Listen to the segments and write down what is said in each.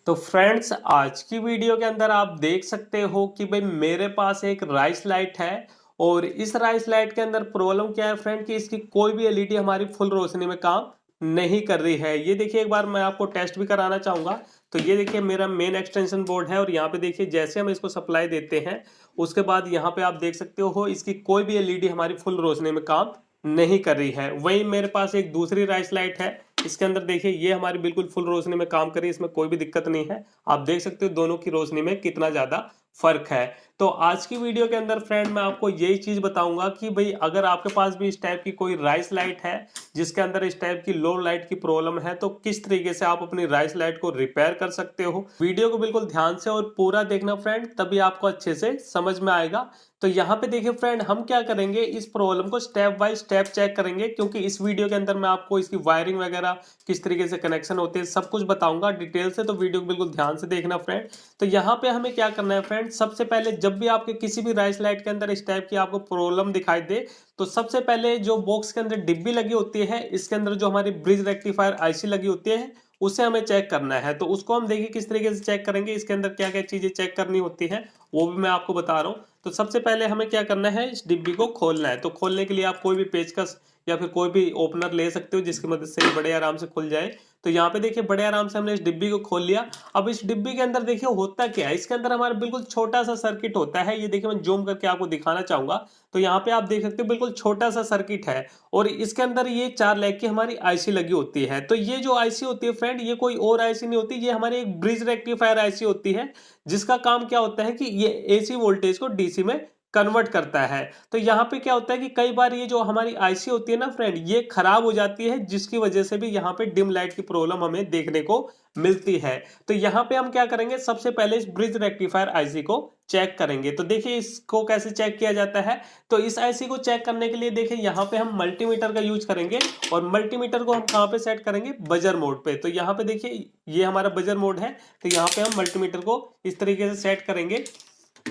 तो फ्रेंड्स, आज की वीडियो के अंदर आप देख सकते हो कि भाई मेरे पास एक राइस लाइट है। और इस राइस लाइट के अंदर प्रॉब्लम क्या है फ्रेंड कि इसकी कोई भी एलईडी हमारी फुल रोशनी में काम नहीं कर रही है। ये देखिए, एक बार मैं आपको टेस्ट भी कराना चाहूंगा। तो ये देखिए मेरा मेन एक्सटेंशन बोर्ड है और यहाँ पे देखिए जैसे हम इसको सप्लाई देते हैं उसके बाद यहाँ पे आप देख सकते हो इसकी कोई भी एलईडी हमारी फुल रोशनी में काम नहीं कर रही है। वहीं मेरे पास एक दूसरी राइस लाइट है, इसके अंदर देखिए ये हमारी बिल्कुल फुल रोशनी में काम कर रही है, इसमें कोई भी दिक्कत नहीं है। आप देख सकते हो दोनों की रोशनी में कितना ज्यादा फर्क है। तो आज की वीडियो के अंदर फ्रेंड मैं आपको यही चीज बताऊंगा कि भाई अगर आपके पास भी इस टाइप की कोई राइस लाइट है जिसके अंदर इस टाइप की लो लाइट की प्रॉब्लम है, तो किस तरीके से आप अपनी राइस लाइट को रिपेयर कर सकते हो। वीडियो को बिल्कुल ध्यान से और पूरा देखना फ्रेंड, तभी आपको अच्छे से समझ में आएगा। तो यहाँ पे देखिए फ्रेंड, हम क्या करेंगे, इस प्रॉब्लम को स्टेप बाय स्टेप चेक करेंगे, क्योंकि इस वीडियो के अंदर मैं आपको इसकी वायरिंग वगैरह किस तरीके से कनेक्शन होते हैं सब कुछ बताऊंगा डिटेल से। तो वीडियो को बिल्कुल ध्यान से देखना फ्रेंड। तो यहाँ पे हमें क्या करना है फ्रेंड, सबसे पहले जब भी आपके किसी भी राइस लाइट के अंदर इस टाइप की आपको प्रॉब्लम दिखाई दे, तो सबसे पहले जो बॉक्स के अंदर डिब्बी लगी होती है, इसके अंदर जो हमारी ब्रिज रेक्टिफायर आईसी लगी होती है, उसे हमें चेक करना है। तो उसको हम देखिए किस तरीके से चेक करेंगे, इसके अंदर क्या क्या चीजें चेक करनी होती है वो भी मैं आपको बता रहा हूँ। तो सबसे पहले हमें क्या करना है, इस डिब्बी को खोलना है। तो खोलने के लिए आप कोई भी पेचकस या फिर कोई भी ओपनर ले सकते हो जिसकी मदद से ये बड़े आराम से खुल जाए। तो यहाँ पे देखिए बड़े आराम से हमने इस डिब्बी को खोल लिया। अब इस डिब्बी के अंदर देखिए होता क्या है, इसके अंदर हमारा बिल्कुल छोटा सा सर्किट होता है। ये देखिए मैं जूम करके आपको दिखाना चाहूंगा। तो यहाँ पे आप देख सकते हो बिल्कुल छोटा सा सर्किट है और इसके अंदर ये 4 लैग की हमारी आईसी लगी होती है। तो ये जो आईसी होती है फ्रेंड, ये कोई और आईसी नहीं होती, ये हमारी एक ब्रिज रेक्टिफायर आईसी होती है, जिसका काम क्या होता है कि ये एसी वोल्टेज को डीसी में कन्वर्ट करता है। तो यहाँ पे क्या होता है कि कई बार ये जो हमारी आईसी होती है ना फ्रेंड, ये खराब हो जाती है, जिसकी वजह से भी यहाँ पे डिम लाइट की प्रॉब्लम हमें देखने को मिलती है। तो यहाँ पे हम क्या करेंगे, सबसे पहले इस ब्रिज रेक्टिफायर आईसी को चेक करेंगे। तो देखिए इसको कैसे चेक किया जाता है। तो इस आईसी को चेक करने के लिए देखिए यहाँ पे हम मल्टीमीटर का यूज करेंगे और मल्टीमीटर को हम कहाँ पे सेट करेंगे, बजर मोड पे। तो यहाँ पे देखिए ये हमारा बजर मोड है। तो यहाँ पे हम मल्टीमीटर को इस तरीके से सेट करेंगे।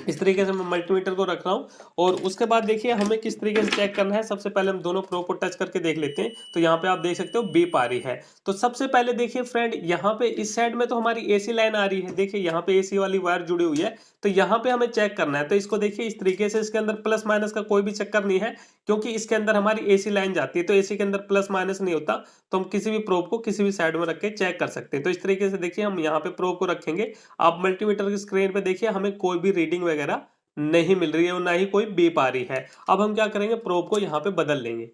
इस तरीके से मैं मल्टीमीटर को रख रहा हूँ और उसके बाद देखिए हमें किस तरीके से चेक करना है। सबसे पहले हम दोनों प्रोब को टच करके देख लेते हैं। तो यहाँ पे आप देख सकते हो बीप आ रही है। तो सबसे पहले देखिए फ्रेंड, यहाँ पे इस साइड में तो हमारी एसी लाइन आ रही है, देखिए यहाँ पे एसी वाली वायर जुड़ी हुई है। तो यहाँ पे हमें चेक करना है। तो इसको देखिए इस तरीके से, इसके अंदर प्लस माइनस का कोई भी चक्कर नहीं है, क्योंकि इसके अंदर हमारी एसी लाइन जाती है। तो एसी के अंदर प्लस माइनस नहीं होता। तो हम किसी भी प्रोब को किसी भी साइड में रख के चेक कर सकते हैं। तो इस तरीके से देखिए हम यहाँ पे प्रोब को रखेंगे। आप मल्टीमीटर की स्क्रीन पे देखिए हमें कोई भी रीडिंग वगैरह नहीं मिल रही है और ना ही कोई बीप आ रही है। अब हम क्या करेंगे, प्रोब को यहाँ पे बदल लेंगे।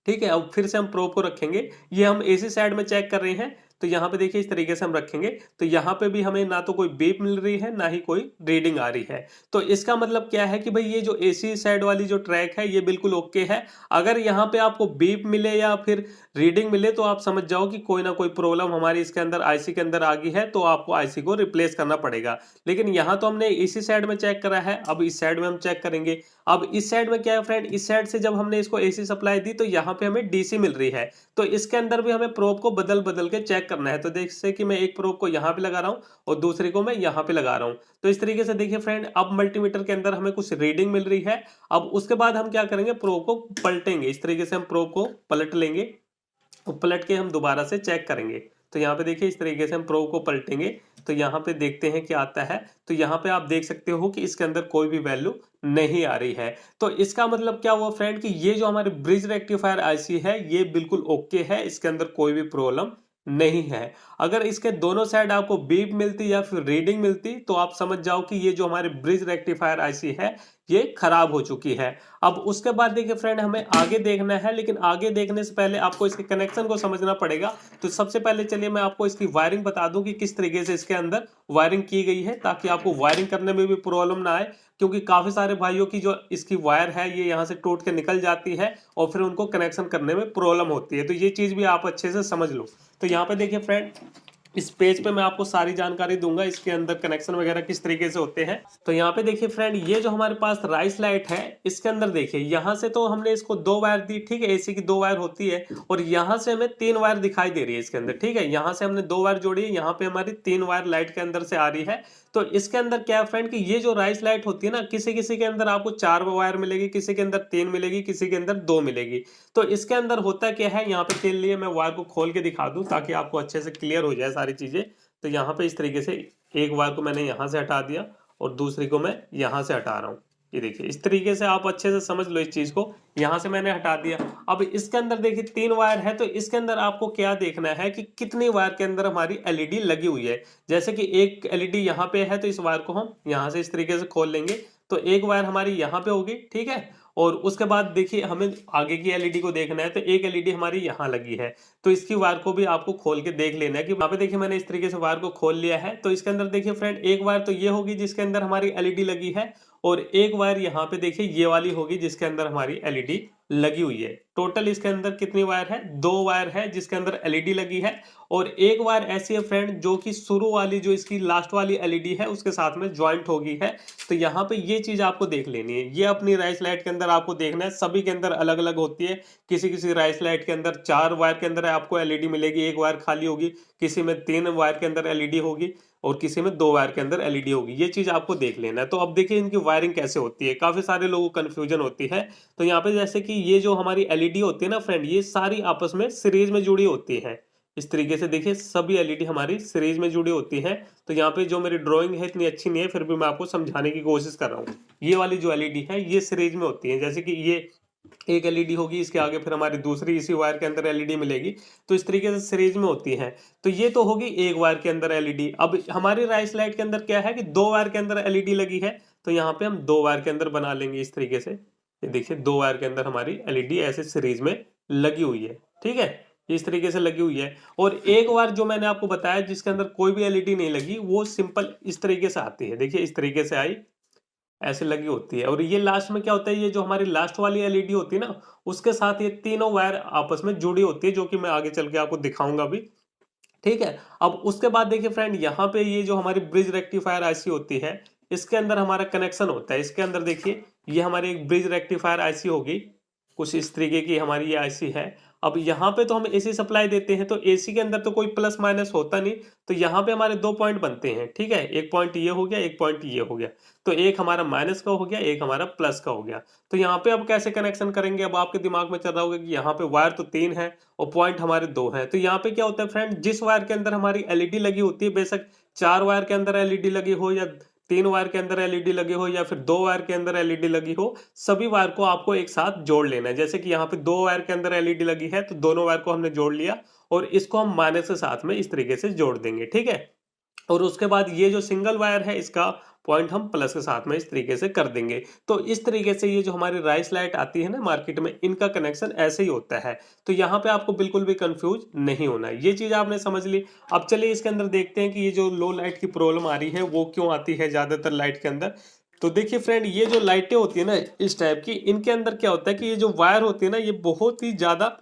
ठीक है, अब फिर से हम प्रोब को रखेंगे। ये हम एसी साइड में चेक कर रहे हैं। तो यहाँ पे देखिए इस तरीके से हम रखेंगे। तो यहाँ पे भी हमें ना तो कोई बीप मिल रही है ना ही कोई रीडिंग आ रही है। तो इसका मतलब क्या है कि भाई ये जो एसी साइड वाली जो ट्रैक है ये बिल्कुल ओके है। अगर यहाँ पे आपको बीप मिले या फिर रीडिंग मिले तो आप समझ जाओ कि कोई ना कोई प्रॉब्लम हमारी इसके अंदर आईसी के अंदर आ गई है, तो आपको आईसी को रिप्लेस करना पड़ेगा। लेकिन यहाँ तो हमने इसी साइड में चेक करा है, अब इस साइड में हम चेक करेंगे। अब इस साइड में क्या है फ्रेंड, इस साइड से जब हमने इसको एसी सप्लाई दी तो यहाँ पे हमें डीसी मिल रही है। तो इसके अंदर भी हमें प्रोब को बदल बदल के चेक करना है। तो जैसे कि मैं एक प्रोब को यहाँ पे लगा रहा हूँ और दूसरे को मैं यहाँ पे लगा रहा हूँ। तो इस तरीके से देखिए फ्रेंड, अब मल्टीमीटर के अंदर हमें कुछ रीडिंग मिल रही है। अब उसके बाद हम क्या करेंगे, प्रोब को पलटेंगे। इस तरीके से हम प्रोब को पलट लेंगे और पलट के हम दोबारा से चेक करेंगे। तो यहाँ पे देखिए इस तरीके से हम प्रोब को पलटेंगे। तो यहाँ पे देखते हैं क्या आता है। तो यहाँ पे आप देख सकते हो कि इसके अंदर कोई भी वैल्यू नहीं आ रही है। तो इसका मतलब क्या हुआ फ्रेंड कि ये जो हमारी ब्रिज रेक्टिफायर आईसी है ये बिल्कुल ओके है, इसके अंदर कोई भी प्रॉब्लम नहीं है। अगर इसके दोनों साइड आपको बीप मिलती या फिर रीडिंग मिलती तो आप समझ जाओ कि ये जो हमारी ब्रिज रेक्टिफायर आईसी है ये खराब हो चुकी है। अब उसके बाद देखिए फ्रेंड, हमें आगे देखना है, लेकिन आगे देखने से पहले आपको इसके कनेक्शन को समझना पड़ेगा। तो सबसे पहले चलिए मैं आपको इसकी वायरिंग बता दूं कि किस तरीके से इसके अंदर वायरिंग की गई है, ताकि आपको वायरिंग करने में भी प्रॉब्लम ना आए। क्योंकि काफी सारे भाइयों की जो इसकी वायर है ये यहाँ से टूट के निकल जाती है और फिर उनको कनेक्शन करने में प्रॉब्लम होती है। तो ये चीज भी आप अच्छे से समझ लो। तो यहाँ पे देखिए फ्रेंड, इस पेज पे मैं आपको सारी जानकारी दूंगा इसके अंदर कनेक्शन वगैरह किस तरीके से होते हैं। तो यहाँ पे देखिए फ्रेंड, ये जो हमारे पास राइस लाइट है इसके अंदर देखिए यहाँ से तो हमने इसको 2 वायर दी, ठीक है, एसी की 2 वायर होती है और यहाँ से हमें 3 वायर दिखाई दे रही है इसके अंदर। ठीक है, यहाँ से हमने 2 वायर जोड़ी है, यहाँ पे हमारी 3 वायर लाइट के अंदर से आ रही है। तो इसके अंदर क्या है फ्रेंड कि ये जो राइस लाइट होती है ना, किसी किसी के अंदर आपको 4 वायर मिलेगी, किसी के अंदर 3 मिलेगी, किसी के अंदर 2 मिलेगी। तो इसके अंदर होता क्या है, यहाँ पे के लिए मैं वायर को खोल के दिखा दूं ताकि आपको अच्छे से क्लियर हो जाए सारी चीजें। तो यहाँ पे इस तरीके से एक वायर को मैंने यहाँ से हटा दिया और दूसरी को मैं यहाँ से हटा रहा हूँ। ये देखिए इस तरीके से आप अच्छे से समझ लो इस चीज को। यहाँ से मैंने हटा दिया। अब इसके अंदर देखिए 3 वायर है, तो इसके अंदर आपको क्या देखना है कि कितनी वायर के अंदर हमारी एलईडी लगी हुई है। जैसे कि एक एलईडी यहाँ पे है, तो इस वायर को हम यहाँ से इस तरीके से खोल लेंगे, तो एक वायर हमारी यहाँ पे होगी, ठीक है। और उसके बाद देखिए हमें आगे की एलईडी को देखना है, तो एक एलईडी हमारी यहाँ लगी है, तो इसकी वायर को भी आपको खोल के देख लेना है कि वहां पे देखिए मैंने इस तरीके से वायर को खोल लिया है। तो इसके अंदर देखिए फ्रेंड एक वायर तो ये होगी जिसके अंदर हमारी एलईडी लगी है, और एक वायर यहाँ पे देखिए ये वाली होगी जिसके अंदर हमारी एलईडी लगी हुई है। टोटल इसके अंदर कितनी वायर है? 2 वायर है जिसके अंदर एलईडी लगी है, और एक वायर ऐसी है फ्रेंड जो कि शुरू वाली जो इसकी लास्ट वाली एलईडी है उसके साथ में ज्वाइंट होगी है। तो यहाँ पे ये चीज आपको देख लेनी है। ये अपनी राइस लाइट के अंदर आपको देखना है, सभी के अंदर अलग अलग होती है। किसी किसी राइस लाइट के अंदर 4 वायर के अंदर आपको एलईडी मिलेगी, एक वायर खाली होगी, किसी में 3 वायर के अंदर एलईडी होगी, और किसी में 2 वायर के अंदर एलईडी होगी। ये चीज आपको देख लेना है। तो अब देखिए इनकी वायरिंग कैसे होती है, काफी सारे लोगों को कंफ्यूजन होती है। तो यहाँ पे जैसे कि ये जो हमारी एलईडी होती है ना फ्रेंड, ये सारी आपस में सीरीज में जुड़ी होती है। इस तरीके से देखिए सभी एलईडी हमारी सीरीज में जुड़ी होती है। तो यहाँ पे जो मेरी ड्राइंग है इतनी अच्छी नहीं है, फिर भी मैं आपको समझाने की कोशिश कर रहा हूँ। ये वाली जो एलईडी है ये सीरीज में होती है, जैसे कि ये एक एलईडी होगी, इसके आगे फिर हमारी दूसरी इसी वायर के अंदर एलईडी मिलेगी, तो इस तरीके से सीरीज में होती है। तो ये तो होगी एक वायर के अंदर एलईडी। अब हमारी राइस लाइट के अंदर क्या है कि 2 वायर के अंदर एलईडी लगी है, तो यहाँ पे हम 2 वायर के अंदर बना लेंगे इस तरीके से। ये देखिए 2 वायर के अंदर हमारी एलईडी ऐसे सीरीज में लगी हुई है, ठीक है, इस तरीके से लगी हुई है। और एक वायर जो मैंने आपको बताया जिसके अंदर कोई भी एलईडी नहीं लगी, वो सिंपल इस तरीके से आती है। देखिए इस तरीके से आई, ऐसे लगी होती है। और ये लास्ट में क्या होता है, ये जो हमारी लास्ट वाली एलईडी होती है ना, उसके साथ ये तीनों वायर आपस में जुड़ी होती है, जो कि मैं आगे चल के आपको दिखाऊंगा भी, ठीक है। अब उसके बाद देखिए फ्रेंड यहाँ पे ये जो हमारी ब्रिज रेक्टिफायर आईसी होती है, इसके अंदर हमारा कनेक्शन होता है। इसके अंदर देखिए ये हमारी एक ब्रिज रेक्टिफायर आईसी होगी, कुछ इस तरीके की हमारी ये आईसी है। अब यहाँ पे तो हम एसी सप्लाई देते हैं, तो एसी के अंदर तो कोई प्लस माइनस होता नहीं, तो यहाँ पे हमारे 2 पॉइंट बनते हैं, ठीक है। एक पॉइंट ये हो गया, एक पॉइंट ये हो गया, तो एक हमारा माइनस का हो गया, एक हमारा प्लस का हो गया। तो यहाँ पे अब कैसे कनेक्शन करेंगे, अब आपके दिमाग में चल रहा होगा कि यहाँ पे वायर तो 3 है और पॉइंट हमारे 2 हैं। तो यहाँ पे क्या होता है फ्रेंड, जिस वायर के अंदर हमारी एलईडी लगी होती है, बेशक 4 वायर के अंदर एलईडी लगी हो, या 3 वायर के अंदर एलईडी लगी हो, या फिर 2 वायर के अंदर एलईडी लगी हो, सभी वायर को आपको एक साथ जोड़ लेना है। जैसे कि यहाँ पे 2 वायर के अंदर एलईडी लगी है, तो दोनों वायर को हमने जोड़ लिया, और इसको हम माइनस के साथ में इस तरीके से जोड़ देंगे, ठीक है। और उसके बाद ये जो सिंगल वायर है इसका पॉइंट हम प्लस के साथ में इस तरीके से कर देंगे। तो इस तरीके से ये जो हमारी राइस लाइट आती है ना मार्केट में, इनका कनेक्शन ऐसे ही होता है। तो यहाँ पे आपको बिल्कुल भी कंफ्यूज नहीं होना है, ये चीज आपने समझ ली। अब चलिए इसके अंदर देखते हैं कि ये जो लो लाइट की प्रॉब्लम आ रही है वो क्यों आती है ज्यादातर लाइट के अंदर। तो देखिए फ्रेंड, ये जो लाइटें होती है ना इस टाइप की, इनके अंदर क्या होता है कि ये जो वायर होती है ना, ये बहुत ही ज्यादा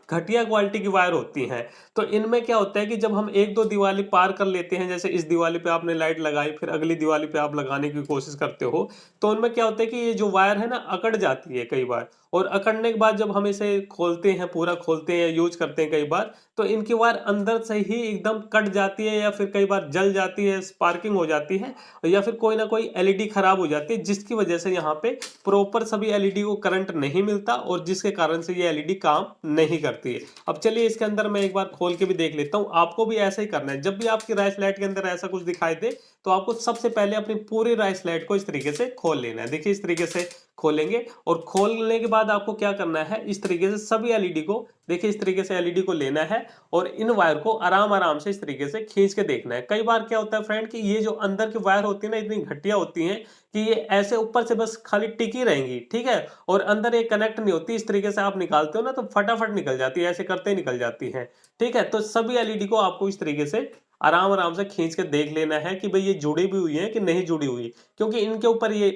घटिया क्वालिटी की वायर होती हैं। तो इनमें क्या होता है कि जब हम 1-2 दिवाली पार कर लेते हैं, जैसे इस दिवाली पे आपने लाइट लगाई, फिर अगली दिवाली पे आप लगाने की कोशिश करते हो, तो उनमें क्या होता है कि ये जो वायर है ना अकड़ जाती है कई बार, और अकड़ने के बाद जब हम इसे खोलते हैं, पूरा खोलते हैं, यूज करते हैं कई बार, तो इनकी वायर अंदर से ही एकदम कट जाती है, या फिर कई बार जल जाती है, स्पार्किंग हो जाती है, या फिर कोई ना कोई एलईडी खराब हो जाती है, जिसकी वजह से यहाँ पे प्रॉपर सभी एलईडी को करंट नहीं मिलता, और जिसके कारण से ये एलईडी काम नहीं करती है। अब चलिए इसके अंदर मैं एक बार खोल के भी देख लेता हूँ। आपको भी ऐसा ही करना है, जब भी आपकी राइस लाइट के अंदर ऐसा कुछ दिखाई दे, तो आपको सबसे पहले अपनी पूरी राइस लाइट को इस तरीके से खोल लेना है। देखिए इस तरीके से खोलेंगे, और खोलने के बाद आपको क्या करना है, इस तरीके से सभी एलईडी को, देखिए इस तरीके से एलईडी को लेना है, और इन वायर को आराम आराम से इस तरीके से खींच के देखना है। कई बार क्या होता है फ्रेंड कि ये जो अंदर की वायर होती है ना, इतनी घटिया होती हैं कि ये ऐसे ऊपर से बस खाली टिकी रहेंगी, ठीक है, और अंदर ये कनेक्ट नहीं होती। इस तरीके से आप निकालते हो ना, तो फटाफट निकल जाती है, ऐसे करते ही निकल जाती है, ठीक है। तो सभी एलईडी को आपको इस तरीके से आराम आराम से खींच के देख लेना है कि भाई ये जुड़ी भी हुई है कि नहीं जुड़ी हुई, क्योंकि इनके ऊपर ये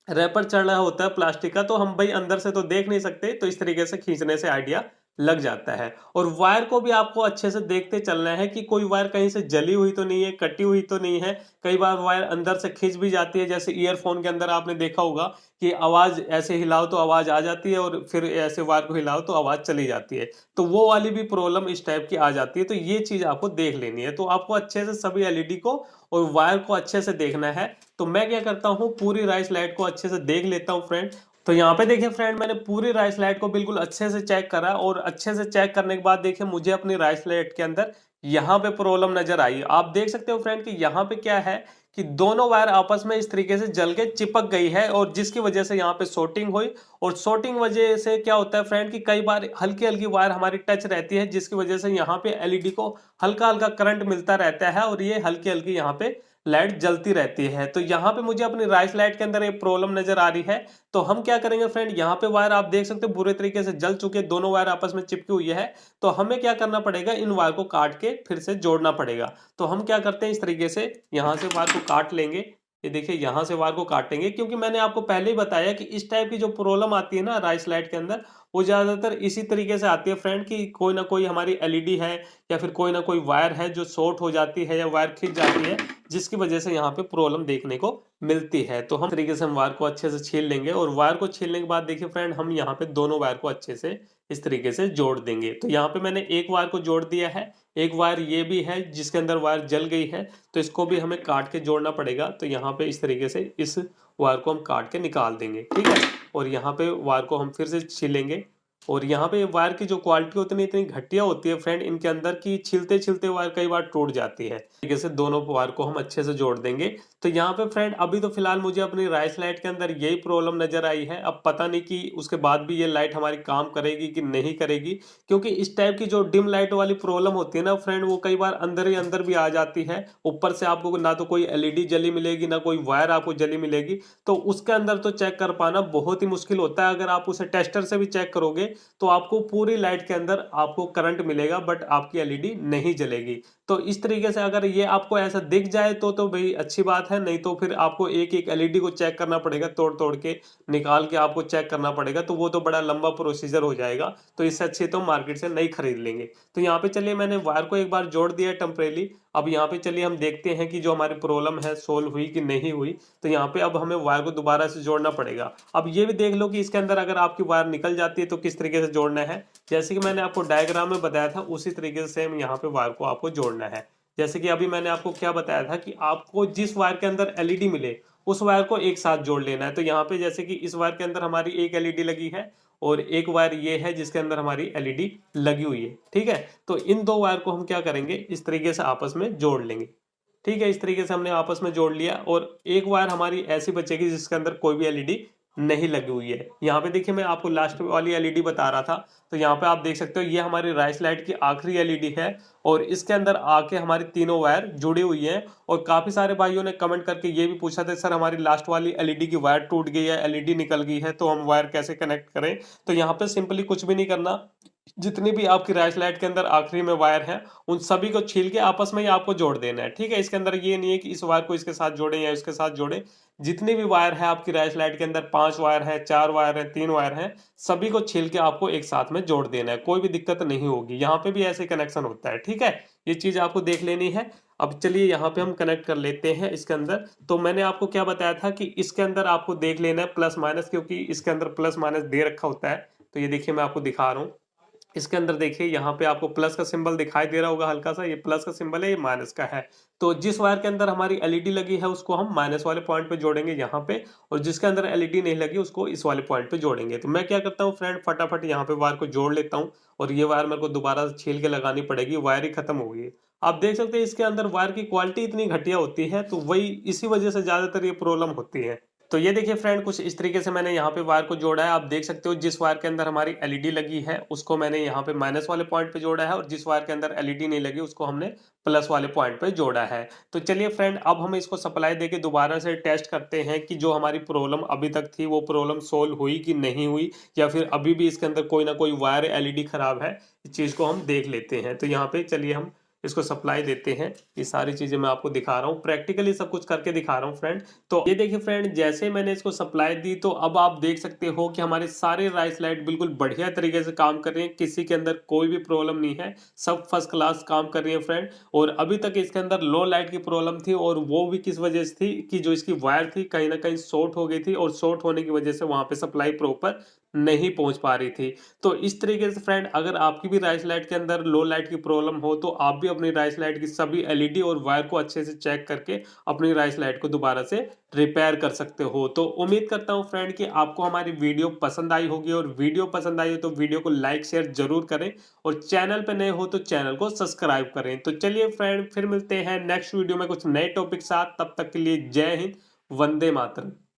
रैपर चढ़ रहा होता है प्लास्टिक का, तो हम भाई अंदर से तो देख नहीं सकते, तो इस तरीके से खींचने से आइडिया लग जाता है। और वायर को भी आपको अच्छे से देखते चलना है कि कोई वायर कहीं से जली हुई तो नहीं है, कटी हुई तो नहीं है। कई बार वायर अंदर से खिंच भी जाती है, जैसे ईयरफोन के अंदर आपने देखा होगा कि आवाज ऐसे हिलाओ तो आवाज आ जाती है, और फिर ऐसे वायर को हिलाओ तो आवाज चली जाती है। तो वो वाली भी प्रॉब्लम इस टाइप की आ जाती है। तो ये चीज आपको देख लेनी है। तो आपको अच्छे से सभी एलईडी को और वायर को अच्छे से देखना है। तो मैं क्या करता हूँ, पूरी राइस लाइट को अच्छे से देख लेता हूँ फ्रेंड। तो यहाँ पे देखिए फ्रेंड, मैंने पूरी राइस लाइट को बिल्कुल अच्छे से चेक करा, और अच्छे से चेक करने के बाद देखिए मुझे अपनी राइस लाइट के अंदर यहाँ पे प्रॉब्लम नजर आई। आप देख सकते हो फ्रेंड कि यहाँ पे क्या है कि दोनों वायर आपस में इस तरीके से जल के चिपक गई है, और जिसकी वजह से यहाँ पे शॉर्टिंग हुई। और शॉर्टिंग वजह से क्या होता है फ्रेंड कि कई बार हल्की हल्की वायर हमारी टच रहती है, जिसकी वजह से यहाँ पे एलईडी को हल्का हल्का करंट मिलता रहता है, और ये हल्की हल्की यहाँ पे लाइट जलती रहती है। तो यहाँ पे मुझे अपनी राइस लाइट के अंदर एक प्रॉब्लम नजर आ रही है। तो हम क्या करेंगे फ्रेंड, यहाँ पे वायर आप देख सकते हो बुरे तरीके से जल चुके, दोनों वायर आपस में चिपकी हुई है। तो हमें क्या करना पड़ेगा, इन वायर को काट के फिर से जोड़ना पड़ेगा। तो हम क्या करते हैं, इस तरीके से यहाँ से वायर को काट लेंगे। ये देखिए यहाँ से वायर को काटेंगे, क्योंकि मैंने आपको पहले ही बताया कि इस टाइप की जो प्रॉब्लम आती है ना राइस लाइट के अंदर, वो ज्यादातर इसी तरीके से आती है फ्रेंड कि कोई ना कोई हमारी एलईडी है या फिर कोई ना कोई वायर है जो शॉर्ट हो जाती है या वायर खिंच जाती है, जिसकी वजह से यहाँ पे प्रॉब्लम देखने को मिलती है। तो हम तरीके से हम वायर को अच्छे से छील लेंगे, और वायर को छीलने के बाद देखिए फ्रेंड, हम यहाँ पे दोनों वायर को अच्छे से इस तरीके से जोड़ देंगे। तो यहाँ पे मैंने एक वायर को जोड़ दिया है, एक वायर ये भी है जिसके अंदर वायर जल गई है, तो इसको भी हमें काट के जोड़ना पड़ेगा। तो यहाँ पे इस तरीके से इस वायर को हम काट के निकाल देंगे, ठीक है। और यहाँ पे वायर को हम फिर से छीलेंगे। और यहाँ पे वायर की जो क्वालिटी होती है इतनी घटिया होती है फ्रेंड इनके अंदर की छीलते छीलते वायर कई बार टूट जाती है। तरीके से दोनों वायर को हम अच्छे से जोड़ देंगे। तो यहाँ पे फ्रेंड अभी तो फिलहाल मुझे अपनी राइस लाइट के अंदर यही प्रॉब्लम नजर आई है। अब पता नहीं कि उसके बाद भी ये लाइट हमारी काम करेगी कि नहीं करेगी, क्योंकि इस टाइप की जो डिम लाइट वाली प्रॉब्लम होती है ना फ्रेंड, वो कई बार अंदर ही अंदर भी आ जाती है। ऊपर से आपको ना तो कोई एलईडी जली मिलेगी, ना कोई वायर आपको जली मिलेगी। तो उसके अंदर तो चेक कर पाना बहुत ही मुश्किल होता है। अगर आप उसे टेस्टर से भी चेक करोगे तो आपको पूरी लाइट के अंदर आपको करंट मिलेगा, बट आपकी एलईडी नहीं जलेगी। तो इस तरीके से अगर ये आपको ऐसा दिख जाए तो भाई अच्छी बात है, नहीं तो फिर आपको एक एक एलईडी को चेक करना पड़ेगा, तोड़ तोड़ के निकाल के आपको चेक करना पड़ेगा। तो वो तो बड़ा लंबा प्रोसीजर हो जाएगा। तो इससे अच्छे तो मार्केट से नहीं खरीद लेंगे। तो यहाँ पे चलिए मैंने वायर को एक बार जोड़ दिया है टेम्परेली। अब यहाँ पे चलिए हम देखते हैं कि जो हमारी प्रॉब्लम है सोल्व हुई कि नहीं हुई। तो यहाँ पे अब हमें वायर को दोबारा से जोड़ना पड़ेगा। अब ये भी देख लो कि इसके अंदर अगर आपकी वायर निकल जाती है तो किस तरीके से जोड़ना है। जैसे कि मैंने आपको डायग्राम में बताया था उसी तरीके से सेम यहाँ पे वायर को आपको जोड़ना है। जैसे कि अभी मैंने आपको क्या बताया था कि आपको जिस वायर के अंदर एलईडी मिले उस वायर को एक साथ जोड़ लेना है। तो यहाँ पे जैसे कि इस वायर के अंदर हमारी एक एलईडी लगी है, और एक वायर ये है जिसके अंदर हमारी एलईडी लगी हुई है, ठीक है। तो इन दो वायर को हम क्या करेंगे, इस तरीके से आपस में जोड़ लेंगे, ठीक है। इस तरीके से हमने आपस में जोड़ लिया, और एक वायर हमारी ऐसी बचेगी जिसके अंदर कोई भी एलईडी नहीं लगी हुई है। यहाँ पे देखिए मैं आपको लास्ट वाली एलईडी बता रहा था। तो यहाँ पे आप देख सकते हो ये हमारी राइस लाइट की आखिरी एलईडी है, और इसके अंदर आके हमारी तीनों वायर जुड़ी हुई है। और काफी सारे भाइयों ने कमेंट करके ये भी पूछा था, सर हमारी लास्ट वाली एलईडी की वायर टूट गई है, एलईडी निकल गई है, तो हम वायर कैसे कनेक्ट करें। तो यहाँ पे सिंपली कुछ भी नहीं करना, जितनी भी आपकी राइस लाइट के अंदर आखिरी में वायर है उन सभी को छील के आपस में ही आपको जोड़ देना है, ठीक है। इसके अंदर ये नहीं है कि इस वायर को इसके साथ जोड़े या इसके साथ जोड़े। जितनी भी वायर है आपकी राइस लाइट के अंदर, 5 वायर है, 4 वायर है, 3 वायर है, सभी को छील के आपको एक साथ में जोड़ देना है। कोई भी दिक्कत नहीं होगी। यहाँ पे भी ऐसे कनेक्शन होता है, ठीक है। ये चीज आपको देख लेनी है। अब चलिए यहाँ पे हम कनेक्ट कर लेते हैं इसके अंदर। तो मैंने आपको क्या बताया था कि इसके अंदर आपको देख लेना है प्लस माइनस, क्योंकि इसके अंदर प्लस माइनस दे रखा होता है। तो ये देखिए मैं आपको दिखा रहा हूँ। इसके अंदर देखिए यहाँ पे आपको प्लस का सिंबल दिखाई दे रहा होगा हल्का सा, ये प्लस का सिंबल है, ये माइनस का है। तो जिस वायर के अंदर हमारी एलईडी लगी है उसको हम माइनस वाले पॉइंट पे जोड़ेंगे यहाँ पे, और जिसके अंदर एलईडी नहीं लगी उसको इस वाले पॉइंट पे जोड़ेंगे। तो मैं क्या करता हूँ फ्रेंड, फटाफट यहाँ पे वायर को जोड़ लेता हूँ, और ये वायर मेरे को दोबारा छील के लगानी पड़ेगी, वायर ही खत्म हो गई। आप देख सकते हैं इसके अंदर वायर की क्वालिटी इतनी घटिया होती है, तो वही इसी वजह से ज्यादातर ये प्रॉब्लम होती है। तो ये देखिए फ्रेंड, कुछ इस तरीके से मैंने यहाँ पे वायर को जोड़ा है। आप देख सकते हो जिस वायर के अंदर हमारी एलईडी लगी है उसको मैंने यहाँ पे माइनस वाले पॉइंट पे जोड़ा है, और जिस वायर के अंदर एलईडी नहीं लगी उसको हमने प्लस वाले पॉइंट पे जोड़ा है। तो चलिए फ्रेंड, अब हम इसको सप्लाई देके दोबारा से टेस्ट करते हैं कि जो हमारी प्रॉब्लम अभी तक थी वो प्रॉब्लम सोल्व हुई कि नहीं हुई, या फिर अभी भी इसके अंदर कोई ना कोई वायर एलईडी खराब है। इस चीज को हम देख लेते हैं। तो यहाँ पे चलिए हम इसको सप्लाई देते हैं। ये सारी चीजें मैं आपको दिखा रहा हूँ, प्रैक्टिकली सब कुछ करके दिखा रहा हूँ फ्रेंड। तो ये देखिए फ्रेंड, जैसे मैंने इसको सप्लाई दी तो अब आप देख सकते हो कि हमारे सारे राइस लाइट बिल्कुल बढ़िया तरीके से काम कर रही है, किसी के अंदर कोई भी प्रॉब्लम नहीं है, सब फर्स्ट क्लास काम कर रही है फ्रेंड। और अभी तक इसके अंदर लो लाइट की प्रॉब्लम थी, और वो भी किस वजह से थी कि जो इसकी वायर थी कहीं ना कहीं शॉर्ट हो गई थी, और शॉर्ट होने की वजह से वहां पे सप्लाई प्रॉपर नहीं पहुंच पा रही थी। तो इस तरीके से फ्रेंड, अगर आपकी भी राइस लाइट के अंदर लो लाइट की प्रॉब्लम हो तो आप भी अपनी राइस लाइट की सभी एलईडी और वायर को अच्छे से चेक करके अपनी राइस लाइट को दोबारा से रिपेयर कर सकते हो। तो उम्मीद करता हूँ फ्रेंड कि आपको हमारी वीडियो पसंद आई होगी, और वीडियो पसंद आई हो तो वीडियो को लाइक शेयर जरूर करें, और चैनल पे नए हो तो चैनल को सब्सक्राइब करें। तो चलिए फ्रेंड, फिर मिलते हैं नेक्स्ट वीडियो में कुछ नए टॉपिक साथ। तब तक के लिए जय हिंद, वंदे मातरम।